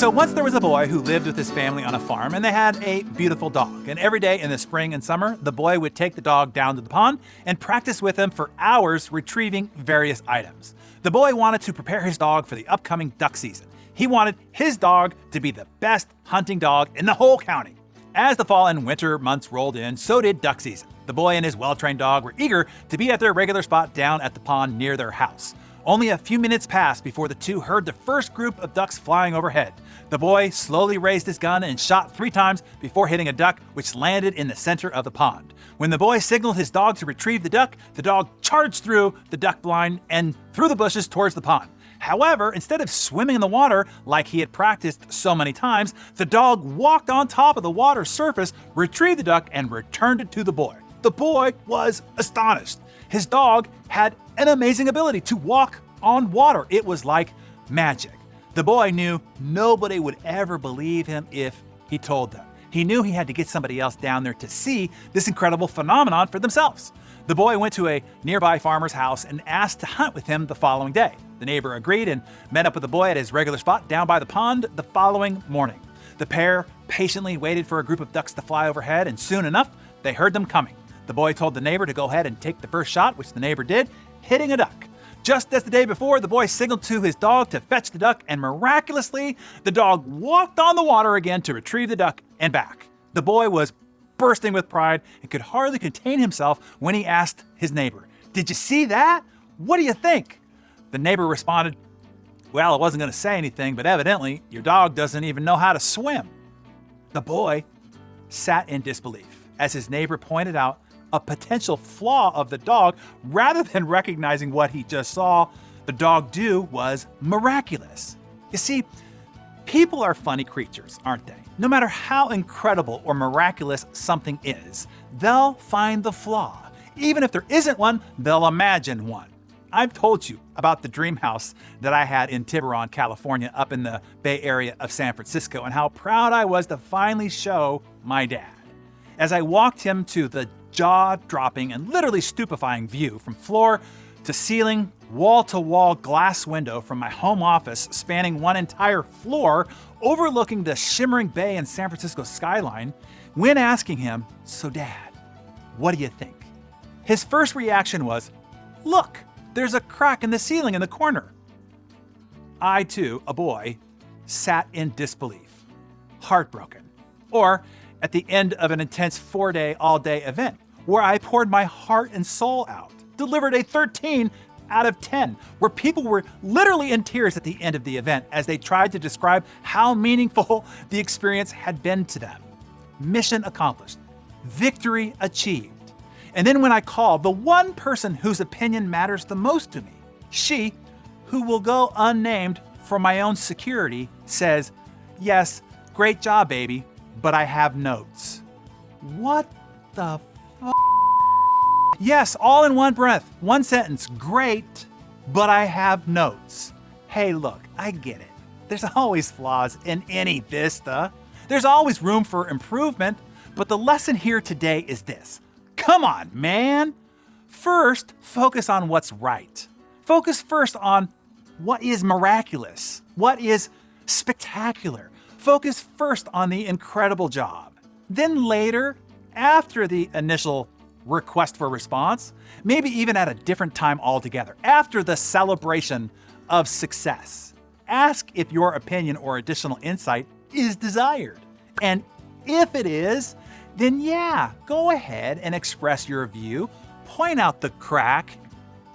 So once there was a boy who lived with his family on a farm, and they had a beautiful dog. And every day in the spring and summer, the boy would take the dog down to the pond and practice with him for hours retrieving various items. The boy wanted to prepare his dog for the upcoming duck season. He wanted his dog to be the best hunting dog in the whole county. As the fall and winter months rolled in, so did duck season. The boy and his well-trained dog were eager to be at their regular spot down at the pond near their house. Only a few minutes passed before the two heard the first group of ducks flying overhead. The boy slowly raised his gun and shot 3 times before hitting a duck, which landed in the center of the pond. When the boy signaled his dog to retrieve the dog charged through the duck blind and through the bushes towards the pond. However, instead of swimming in the water like he had practiced so many times, the dog walked on top of the water surface, retrieved the duck, and returned it to the boy. The boy was astonished. His dog had an amazing ability to walk on water. It was like magic. The boy knew nobody would ever believe him if he told them. He knew he had to get somebody else down there to see this incredible phenomenon for themselves. The boy went to a nearby farmer's house and asked to hunt with him the following day. The neighbor agreed and met up with the boy at his regular spot down by the pond the following morning. The pair patiently waited for a group of ducks to fly overhead, and soon enough, they heard them coming. The boy told the neighbor to go ahead and take the first shot, which the neighbor did, hitting a duck. Just as the day before, the boy signaled to his dog to fetch the duck, and miraculously, the dog walked on the water again to retrieve the duck and back. The boy was bursting with pride and could hardly contain himself when he asked his neighbor, "Did you see that? What do you think?" The neighbor responded, "Well, I wasn't going to say anything, but evidently your dog doesn't even know how to swim." The boy sat in disbelief as his neighbor pointed out a potential flaw of the dog. Rather than recognizing what he just saw the dog do was miraculous. You see, people are funny creatures, aren't they? No matter how incredible or miraculous something is, they'll find the flaw. Even if there isn't one, they'll imagine one. I've told you about the dream house that I had in Tiburon, California, up in the Bay Area of San Francisco, and how proud I was to finally show my dad. As I walked him to the jaw-dropping and literally stupefying view from floor to ceiling, wall-to-wall glass window from my home office spanning one entire floor overlooking the shimmering bay and San Francisco skyline, when asking him, "So Dad, what do you think?" His first reaction was, "Look, there's a crack in the ceiling in the corner." I too, a boy, sat in disbelief, heartbroken. Or at the end of an intense 4-day, all-day event where I poured my heart and soul out, delivered a 13 out of 10, where people were literally in tears at the end of the event as they tried to describe how meaningful the experience had been to them. Mission accomplished. Victory achieved. And then when I called the one person whose opinion matters the most to me, she, who will go unnamed for my own security, says, "Yes, great job, baby, but I have notes." What the f***? Yes, all in one breath, one sentence. Great, but I have notes. Hey, look, I get it. There's always flaws in any vista. There's always room for improvement, but the lesson here today is this. Come on, man. First, focus on what's right. Focus first on what is miraculous, what is spectacular. Focus first on the incredible job. Then later, after the initial request for response, maybe even at a different time altogether, after the celebration of success, ask if your opinion or additional insight is desired. And if it is, then yeah, go ahead and express your view, point out the crack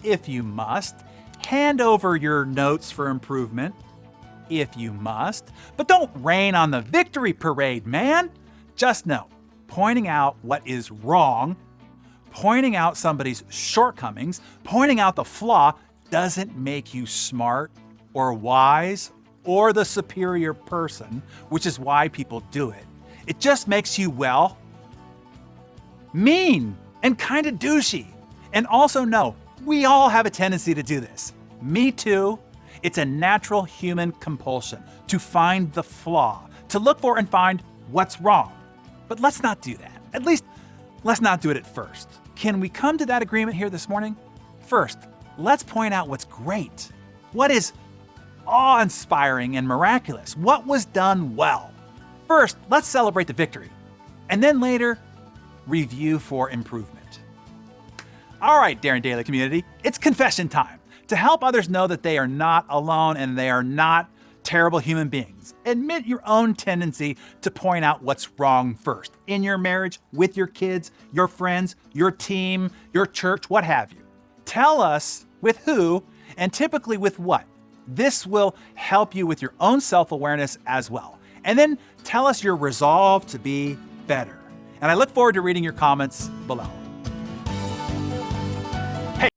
if you must, hand over your notes for improvement if you must, but don't rain on the victory parade, man. Just know, pointing out what is wrong, pointing out somebody's shortcomings, pointing out the flaw doesn't make you smart or wise or the superior person, which is why people do it. It just makes you, well, mean and kind of douchey. And also know, we all have a tendency to do this. Me too. It's a natural human compulsion to find the flaw, to look for and find what's wrong. But let's not do that. At least, let's not do it at first. Can we come to that agreement here this morning? First, let's point out what's great. What is awe-inspiring and miraculous? What was done well? First, let's celebrate the victory, and then later, review for improvement. All right, Daring Daily community, it's confession time. To help others know that they are not alone and they are not terrible human beings, admit your own tendency to point out what's wrong first in your marriage, with your kids, your friends, your team, your church, what have you. Tell us with who and typically with what. This will help you with your own self-awareness as well. And then tell us your resolve to be better. And I look forward to reading your comments below.